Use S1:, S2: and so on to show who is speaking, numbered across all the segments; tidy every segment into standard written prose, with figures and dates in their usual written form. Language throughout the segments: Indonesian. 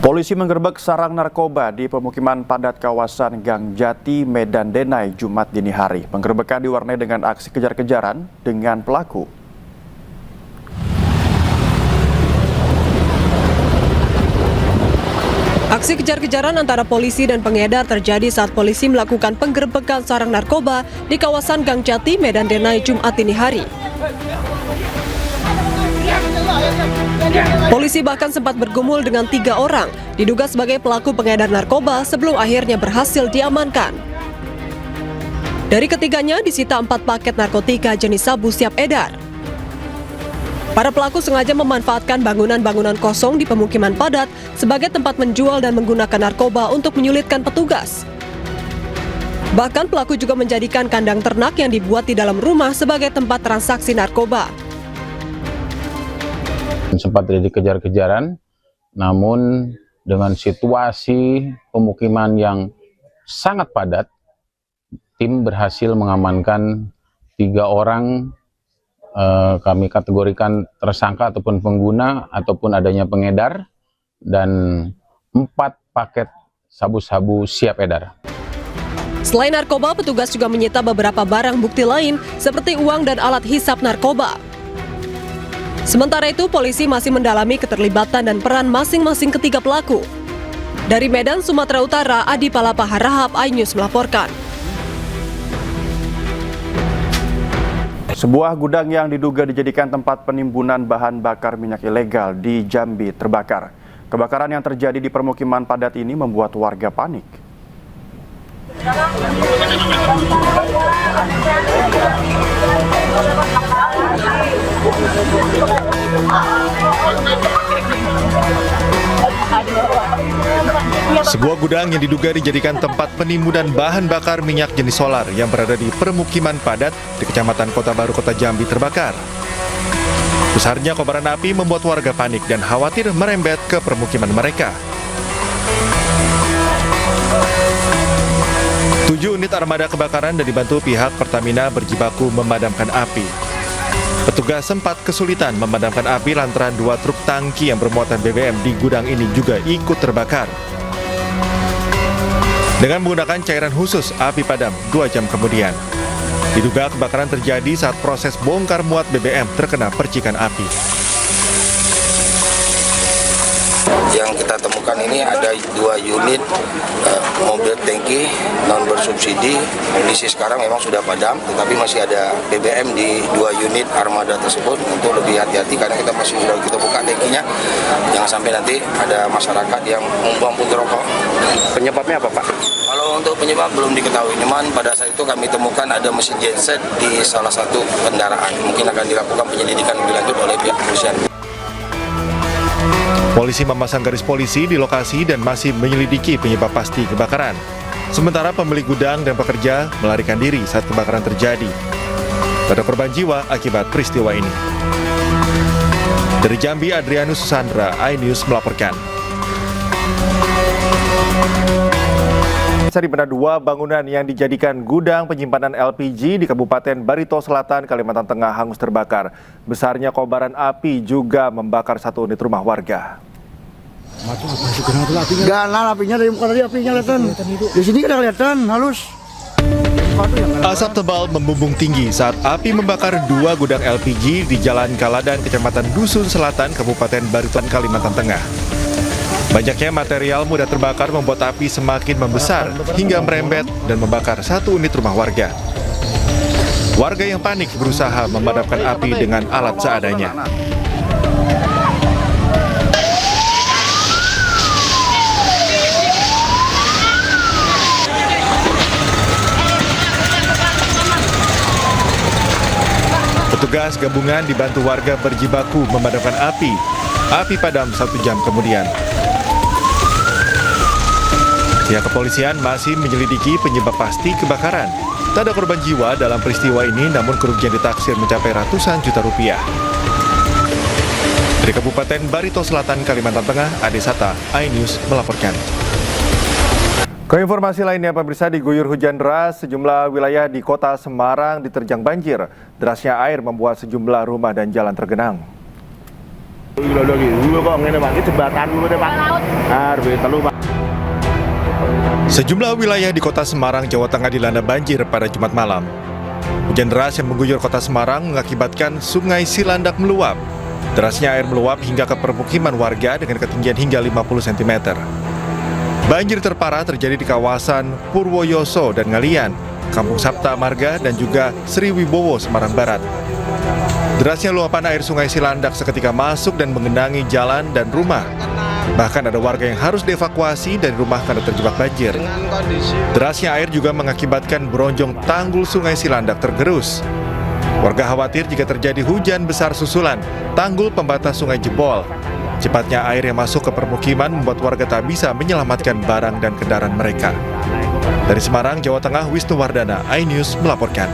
S1: Polisi menggerebek sarang narkoba di pemukiman padat kawasan Gang Jati, Medan Denai, Jumat dini hari. Penggerebekan diwarnai dengan aksi kejar-kejaran dengan pelaku.
S2: Aksi kejar-kejaran antara polisi dan pengedar terjadi saat polisi melakukan penggerebekan sarang narkoba di kawasan Gang Jati, Medan Denai, Jumat dini hari. Polisi bahkan sempat bergumul dengan 3 orang, diduga sebagai pelaku pengedar narkoba sebelum akhirnya berhasil diamankan. Dari ketiganya disita 4 paket narkotika jenis sabu siap edar. Para pelaku sengaja memanfaatkan bangunan-bangunan kosong di pemukiman padat sebagai tempat menjual dan menggunakan narkoba untuk menyulitkan petugas. Bahkan pelaku juga menjadikan kandang ternak yang dibuat di dalam rumah sebagai tempat transaksi narkoba.
S3: Sempat terjadi kejar-kejaran, namun dengan situasi pemukiman yang sangat padat, tim berhasil mengamankan 3 orang. Kami kategorikan tersangka ataupun pengguna ataupun adanya pengedar, dan 4 paket sabu-sabu siap edar.
S2: Selain narkoba, petugas juga menyita beberapa barang bukti lain seperti uang dan alat hisap narkoba. Sementara itu, polisi masih mendalami keterlibatan dan peran masing-masing ketiga pelaku. Dari Medan, Sumatera Utara, Adi Palapa Harahap, iNews melaporkan.
S1: Sebuah gudang yang diduga dijadikan tempat penimbunan bahan bakar minyak ilegal di Jambi terbakar. Kebakaran yang terjadi di permukiman padat ini membuat warga panik.
S4: Sebuah gudang yang diduga dijadikan tempat penimbunan bahan bakar minyak jenis solar yang berada di permukiman padat di Kecamatan Kota Baru, Kota Jambi terbakar. Besarnya kobaran api membuat warga panik dan khawatir merembet ke permukiman mereka. 7 unit armada kebakaran dan dibantu pihak Pertamina berjibaku memadamkan api. Petugas sempat kesulitan memadamkan api lantaran 2 truk tangki yang bermuatan BBM di gudang ini juga ikut terbakar. Dengan menggunakan cairan khusus, api padam 2 jam kemudian. Diduga kebakaran terjadi saat proses bongkar muat BBM terkena percikan api.
S5: Yang kita temukan ini ada 2 unit mobil tangki non bersubsidi. Kondisi sekarang memang sudah padam, tetapi masih ada BBM di 2 unit armada tersebut. Untuk lebih hati-hati karena kita buka tangkinya, jangan sampai nanti ada masyarakat yang membuang puntung rokok.
S6: Penyebabnya apa, Pak?
S5: Kalau untuk penyebab belum diketahui, cuman pada saat itu kami temukan ada mesin genset di salah satu kendaraan. Mungkin akan dilakukan penyelidikan lebih lanjut oleh pihak kepolisian.
S4: Polisi memasang garis polisi di lokasi dan masih menyelidiki penyebab pasti kebakaran. Sementara pemilik gudang dan pekerja melarikan diri saat kebakaran terjadi. Tak ada korban jiwa akibat peristiwa ini. Dari Jambi, Adrianus Susandra, iNews melaporkan.
S1: Di mana 2 bangunan yang dijadikan gudang penyimpanan LPG di Kabupaten Barito Selatan, Kalimantan Tengah hangus terbakar. Besarnya kobaran api juga membakar 1 unit rumah warga.
S7: Ganas apinya dari muka tadi, apinya kelihatan. Di sini kan kelihatan halus.
S4: Asap tebal membumbung tinggi saat api membakar 2 gudang LPG di Jalan Kaladan, Kecamatan Dusun Selatan, Kabupaten Barito, Kalimantan Tengah. Banyaknya material mudah terbakar membuat api semakin membesar hingga merembet dan membakar 1 unit rumah warga. Warga yang panik berusaha memadamkan api dengan alat seadanya. Petugas gabungan dibantu warga berjibaku memadamkan api. Api padam 1 jam kemudian. Pihak kepolisian masih menyelidiki penyebab pasti kebakaran. Tak ada korban jiwa dalam peristiwa ini, namun kerugian ditaksir mencapai ratusan juta rupiah. Dari Kabupaten Barito Selatan, Kalimantan Tengah, Ade Sata, iNews melaporkan.
S1: Ke informasi lainnya, pemirsa, diguyur hujan deras, sejumlah wilayah di kota Semarang diterjang banjir. Derasnya air membuat sejumlah rumah dan jalan tergenang.
S4: Sejumlah wilayah di kota Semarang, Jawa Tengah dilanda banjir pada Jumat malam. Hujan deras yang mengguyur kota Semarang mengakibatkan Sungai Cilandak meluap. Derasnya air meluap hingga ke permukiman warga dengan ketinggian hingga 50 cm. Banjir terparah terjadi di kawasan Purwoyoso dan Ngalian, Kampung Sapta Marga, dan juga Sri Wibowo, Semarang Barat. Derasnya luapan air Sungai Cilandak seketika masuk dan menggenangi jalan dan rumah. Bahkan ada warga yang harus dievakuasi dari rumah karena terjebak banjir. Derasnya air juga mengakibatkan beronjong tanggul Sungai Cilandak tergerus. Warga khawatir jika terjadi hujan besar susulan, tanggul pembatas sungai jebol. Cepatnya air yang masuk ke permukiman membuat warga tak bisa menyelamatkan barang dan kendaraan mereka. Dari Semarang, Jawa Tengah, Wisnu Wardana, iNews melaporkan.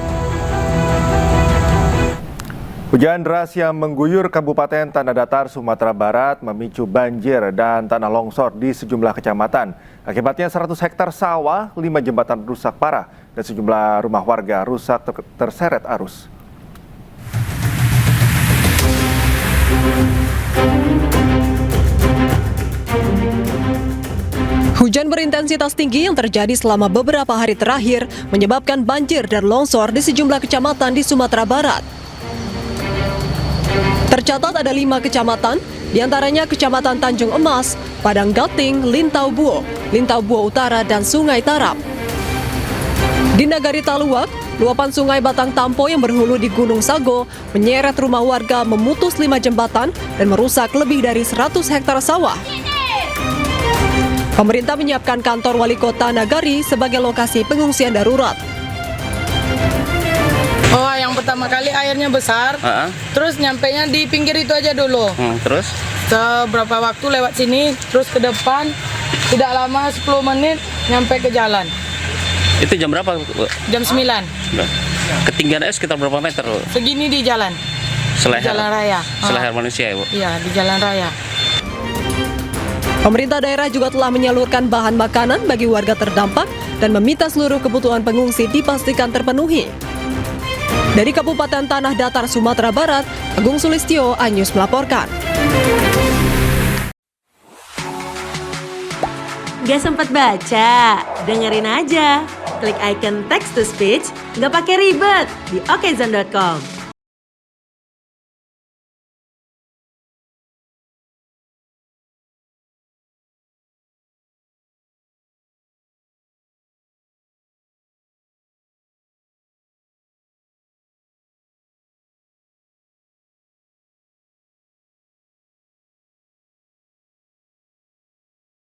S1: Hujan deras yang mengguyur Kabupaten Tanah Datar, Sumatera Barat memicu banjir dan tanah longsor di sejumlah kecamatan. Akibatnya 100 hektar sawah, 5 jembatan rusak parah, dan sejumlah rumah warga rusak terseret arus.
S2: Hujan berintensitas tinggi yang terjadi selama beberapa hari terakhir menyebabkan banjir dan longsor di sejumlah kecamatan di Sumatera Barat. Tercatat ada 5 kecamatan, diantaranya Kecamatan Tanjung Emas, Padang Gating, Lintau Buo Utara, dan Sungai Tarap. Di Nagari Taluak, luapan Sungai Batang Tampo yang berhulu di Gunung Sago menyeret rumah warga, memutus 5 jembatan dan merusak lebih dari 100 hektar sawah. Pemerintah menyiapkan kantor wali kota Nagari sebagai lokasi pengungsian darurat.
S8: Oh, yang pertama kali airnya besar, terus nyampenya di pinggir itu aja dulu.
S6: Terus?
S8: Seberapa waktu lewat sini, terus ke depan, tidak lama 10 menit nyampe ke jalan.
S6: Itu jam berapa?
S8: Jam 9.
S6: Ketinggian air sekitar berapa meter?
S8: Segini di jalan.
S6: Seleher,
S8: Di jalan raya.
S6: Seleher manusia ya, Bu?
S8: Iya, di jalan raya.
S2: Pemerintah daerah juga telah menyalurkan bahan makanan bagi warga terdampak dan meminta seluruh kebutuhan pengungsi dipastikan terpenuhi. Dari Kabupaten Tanah Datar, Sumatera Barat, Agung Sulistyo, iNews melaporkan.
S9: Gak sempat baca? Dengerin aja. Klik icon text to speech, nggak pakai ribet di okezone.com.